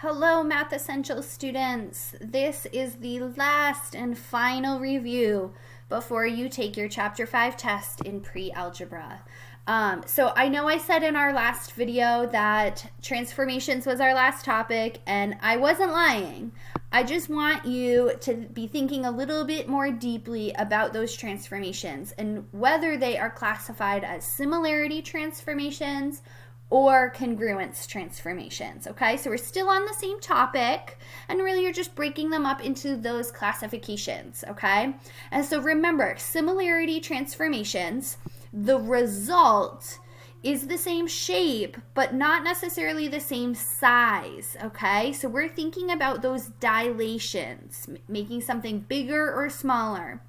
Hello, Math Essentials students. This is the last and final review before you take your Chapter 5 test in pre-algebra. So I know I said in our last video that transformations was our last topic, and I wasn't lying. I just want you to be thinking a little bit more deeply about those transformations and whether they are classified as similarity transformations or congruence transformations, okay? So we're still on the same topic, and really you're just breaking them up into those classifications, okay? And so remember, similarity transformations, the result is the same shape, but not necessarily the same size, okay? So we're thinking about those dilations, making something bigger or smaller.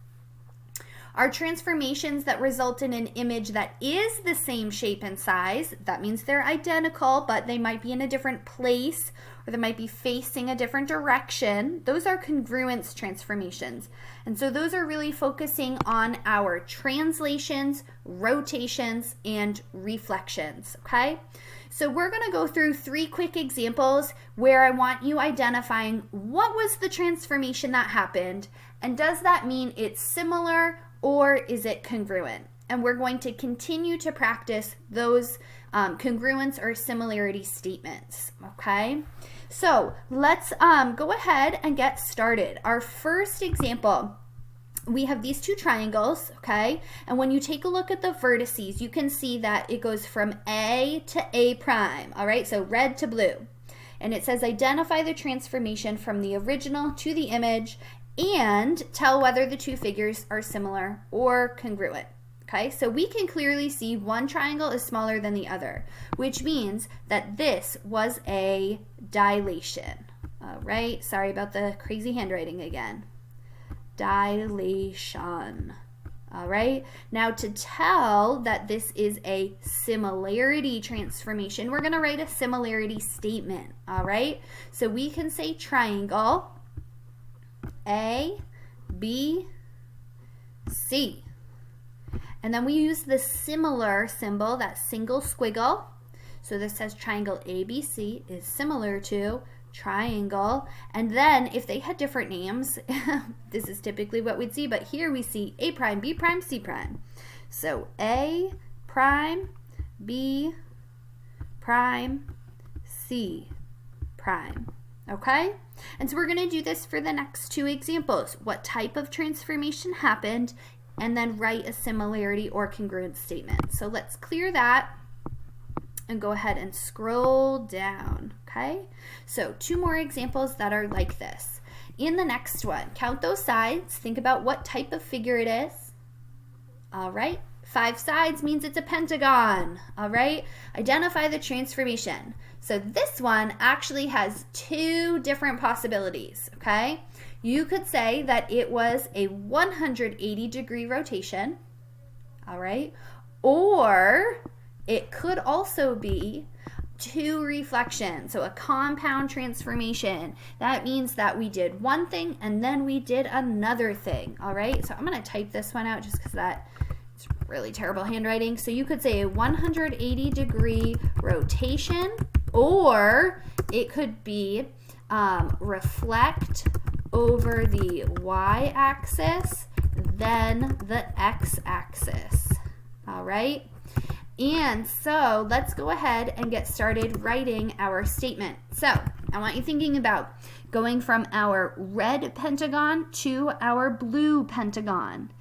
Our transformations that result in an image that is the same shape and size, that means they're identical, but they might be in a different place, or they might be facing a different direction. Those are congruence transformations. And so those are really focusing on our translations, rotations, and reflections, okay? So we're gonna go through 3 quick examples where I want you identifying what was the transformation that happened, and does that mean it's similar or is it congruent? And we're going to continue to practice those congruence or similarity statements, okay? So let's go ahead and get started. Our first example, we have these 2 triangles, okay? And when you take a look at the vertices, you can see that it goes from A to A prime, all right? So red to blue. And it says identify the transformation from the original to the image and tell whether the 2 figures are similar or congruent. Okay, so we can clearly see one triangle is smaller than the other, which means that this was a dilation. All right, sorry about the crazy handwriting again. Dilation. All right, now to tell that this is a similarity transformation, we're going to write a similarity statement. All right, so we can say triangle A, B, C. And then we use the similar symbol, that single squiggle. So this says triangle ABC is similar to triangle. And then if they had different names, this is typically what we'd see, but here we see A prime, B prime, C prime. So A prime, B prime, C prime. Okay? And so we're going to do this for the next 2 examples. What type of transformation happened, and then write a similarity or congruence statement. So let's clear that and go ahead and scroll down, okay? So 2 more examples that are like this. In the next one, count those sides. Think about what type of figure it is. All right, 5 sides means it's a pentagon, all right? Identify the transformation. So this one actually has 2 different possibilities, okay? You could say that it was a 180-degree rotation, all right? Or it could also be 2 reflections, so a compound transformation. That means that we did one thing and then we did another thing, all right? So I'm gonna type this one out just because it's really terrible handwriting. So you could say a 180-degree rotation, or it could be reflect over the y-axis, then the x-axis, all right? And so let's go ahead and get started writing our statement. So I want you thinking about going from our red pentagon to our blue pentagon.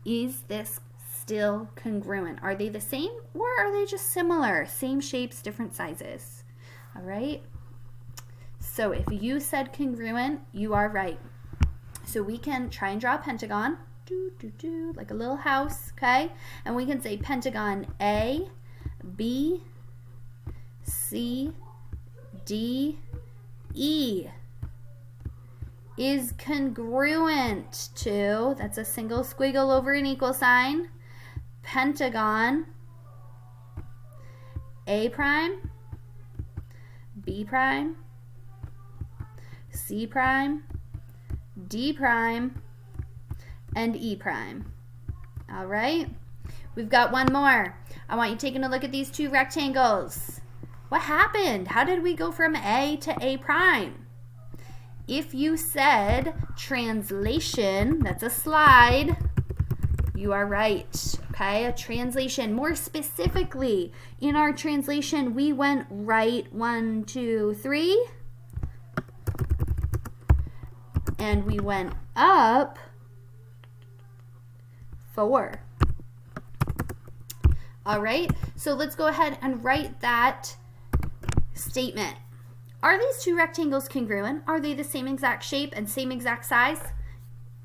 Is this still congruent? Are they the same, or are they just similar? Same shapes, different sizes, all right? So if you said congruent, you are right. So we can try and draw a pentagon, like a little house, okay? And we can say pentagon A, B, C, D, E is congruent to, that's a single squiggle over an equal sign, pentagon A prime, B prime, C prime, D prime, and E prime. All right, we've got one more. I want you taking a look at these 2 rectangles. What happened? How did we go from A to A prime? If you said translation, that's a slide, you are right, okay? A translation. More specifically, in our translation, we went right 1, 2, 3, and we went up 4. All right, so let's go ahead and write that statement. Are these two rectangles congruent? Are they the same exact shape and same exact size?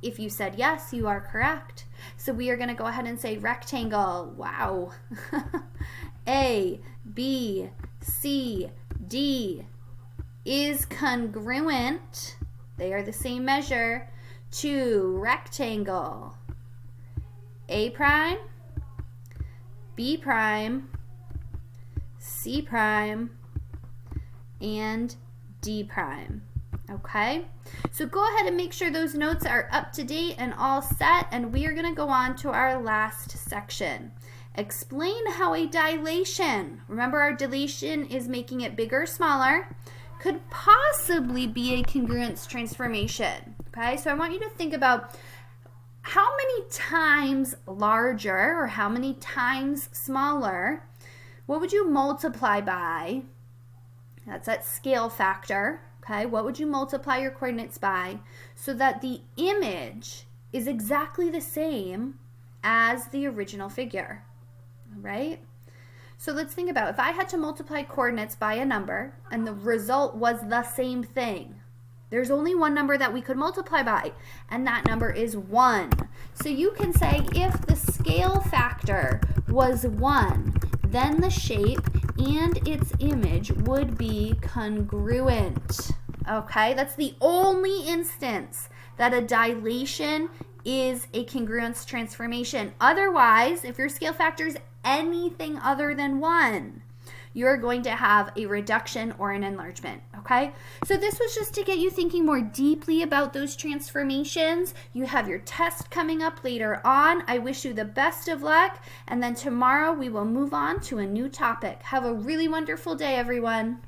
If you said yes, you are correct. So we are going to go ahead and say rectangle. Wow. A, B, C, D is congruent. They are the same measure to rectangle. A prime, B prime, C prime, and D prime. Okay, so go ahead and make sure those notes are up to date and all set, and we are going to go on to our last section. Explain how a dilation, remember our dilation is making it bigger or smaller, could possibly be a congruence transformation. Okay, so I want you to think about how many times larger or how many times smaller, what would you multiply by? That's that scale factor, okay? What would you multiply your coordinates by so that the image is exactly the same as the original figure, all right? So let's think about if I had to multiply coordinates by a number and the result was the same thing. There's only one number that we could multiply by, and that number is 1. So you can say if the scale factor was 1, then the shape and its image would be congruent. Okay, that's the only instance that a dilation is a congruence transformation. Otherwise, if your scale factor is anything other than 1, you're going to have a reduction or an enlargement, okay? So this was just to get you thinking more deeply about those transformations. You have your test coming up later on. I wish you the best of luck, and then tomorrow we will move on to a new topic. Have a really wonderful day, everyone.